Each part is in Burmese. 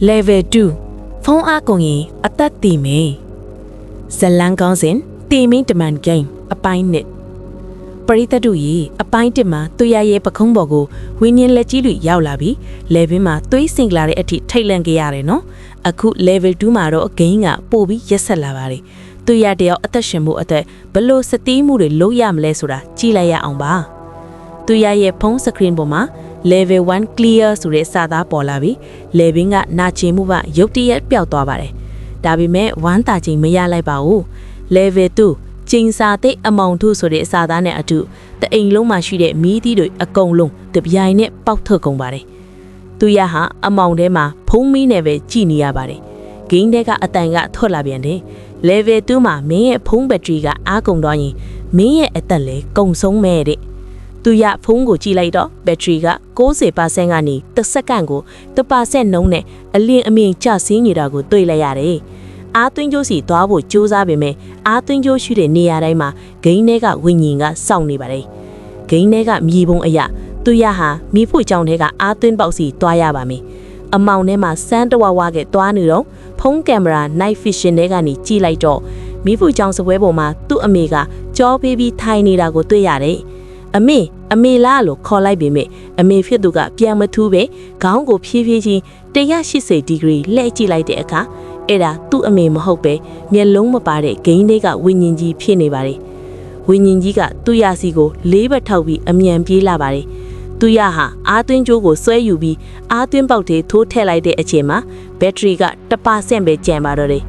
Level 2ဖုန်းအားကုန်ရင်အသက်တည်မယ်ဇလန်ကောင်းစဉ်တီမင်းတမန်ဂိမ်းအပိုင်း1ပရိသတ်တို့ရေအပိုင်း1မှာသူရရဲ့ပခုံးပေါ်ကိုဝင်းညင်းလက်ကြီးတွေရောက်လာပြီး level မှာသွေးစင်လာတဲ့အထိထိတ်လန့်ခဲ့ရတယ်နော်အခု level 2မှာတော့အဂိမ်းကပို့ပြီးရက်ဆက်လာပါတယ်သူရတယောက်အသက်ရှင်မှုအသက်ဘလို့စတီးမှုတွေလုပ်ရမလဲဆိုတာကြည့်လိုက်ရအောင်ပါသူရရဲ့ဖုန်းစခရင်ပေါ်မှာlevel 1 clear ဆိုတဲ့စာသားပေါ်လာပြီး level ကနာကျင်မှုကရုတ်တရက်ပျောက်သွားပါတယ်ဒါပေမဲ့1တာချိန်မရလိုက်ပါဘူး level 2ကျင်းစာတဲ့အမောင်ထုဆိုတဲ့အစာသားနဲ့အတူတအိမ်လုံးမှာရှိတဲ့မီးသီးတွေအကုန်လုံးတပြိုင်နဲ့ပေါက်ထွက်ကုန်ပါတယ်သူရဟာအမောင်ထဲမှာဖုံးမီးနဲ့ပဲကြည်နေရပါတယ်ဂိမ်းထဲကအတန်ကထွက်လာပြန်တယ် level 2မှာမင်းရဲ့ဖုံးဘက်ထရီကအားကုန်သွားရင်မင်းရဲ့အသက်လည်းကုန်ဆုံးမဲ့တဲ့သူရဖုန်းကိုကြည့်လိုက်တော့ဘက်ထရီက 90% ကနေတစ်စက္ကန့်ကို 1% နှုန်းနဲ့အလင်းအမြင့်ကျဆင်းနေတာကိုတွေ့လိုက်ရတယ်။အားသွင်းကြိုးစီသွားဖို့ကြိုးစားပေမဲ့အားသွင်းကြိုးရှိတဲ့နေရာတိုင်းမှာဂိမ်းထဲကဝိညာဉ်ကစောင့်နေပါတယ်။ဂိမ်းထဲကမြေပုံအရာသူရဟာမိဖို့ကြောင့်ထဲကအားသွင်းပေါက်စီသွားရပါမယ်။အမောင်ထဲမှာစမ်းတဝဝကသွားနေတော့ဖုန်းကင်မရာ night vision ထဲကနေကြည့်လိုက်တော့မိဖို့ကြောင့်စပွဲပေါ်မှာသူ့အမေကကြောပေးပြီးထိုင်နေတာကိုတွေ့ရတယ်။အမေလားလို့ခေါ်လိုက်ပေမဲ့အမေဖြစ်သူကပြန်မထူးပဲခေါင်းကိုဖြည်းဖြည်းချင်း180ဒီဂရီလှည့်ကြည့်လိုက်တဲ့အခါအဲ့ဒါသူ့အမေမဟုတ်ပဲမျက်လုံးမပါတဲ့ဂိမ်းတွေကဝိညာဉ်ကြီးဖြစ်နေပါတယ်ဝိညာဉ်ကြီးကသူ့ရစီကိုလေးဘက်ထောက်ပြီးအမြန်ပြေးလာပါတယ်သူရဟာအားသွင်းကြိုးကိုဆွဲယူပြီးအားသွင်းပေါက်တွေထိုးထည့်လိုက်တဲ့အချိန်မှာဘက်ထရီက 1% ပဲကျန်ပါတော့တယ်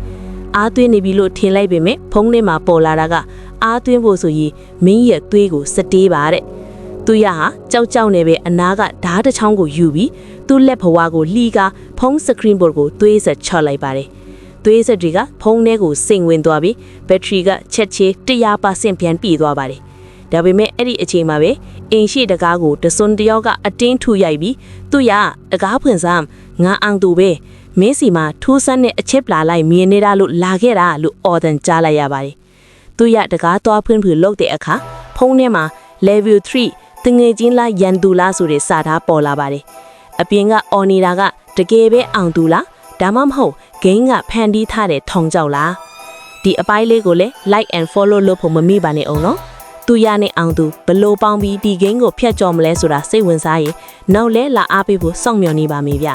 အားသွင်းနေပြီလို့ထင်လိုက်ပေမဲ့ဖုန်းထဲမှာပေါ်လာတာကအားသွင်းဖို့ဆိုရင်မင်းရဲ့သွေးကိုစတေးပါတဲ့သူရဟာကြောက်နေပဲအနာကဓားတစ်ချောင်းကိုယူပြီးသူ့လက်ဘဝကိုလှီးကားဖုန်းစခရင်ဘုတ်ကိုသွေးဆက်ချော့လိုက်ပါတယ်သွေးဆက်တွေကဖုန်းထဲကိုစိန်ဝင်သွားပြီးဘက်ထရီကချက်ချေ 100% ပြန်ပြည့်သွားပါတယ်ဒါပေမဲ့အဲ့ဒီအချိန်မှာပဲအင်ရှိတကားကိုတစွန်တယောက်ကအတင်းထူရိုက်ပြီးသူရတကားဖွင့်စမ်းငါအောင်သူပဲမင်းစီမှာထူးဆန်းတဲ့အချစ်ပလာလိုက်မြင်နေတာလို့လာခဲ့တာလို့အော်တန်ကြားလိုက်ရပါတယ်သူရတကားသွားဖွင့်ပြီးလှုပ်တဲ့အခါဖုန်းထဲမှာ level 3တငယ်ချင်းလားရန်သူလားဆိုတဲ့စာသားပေါ်လာပါတယ်အပြင်ကအော်နေတာကတကယ်ပဲအောင်သူလားဒါမှမဟုတ်ဂိမ်းကဖန်တီးထားတဲ့ထောင်ကြောက်လားဒီအပိုင်းလေးကိုလည်း like and follow လုပ်ဖို့မမေ့ပါနဲ့အောင်နော်သူရနဲ့အောင်သူဘလို့ပေါင်းပြီးဒီဂိမ်းကိုဖျက်ကျော်မလဲဆိုတာစိတ်ဝင်စားရင်နောက်လဲလာအားပေးဖို့စောင့်မျှော်နေပါမေးဗျ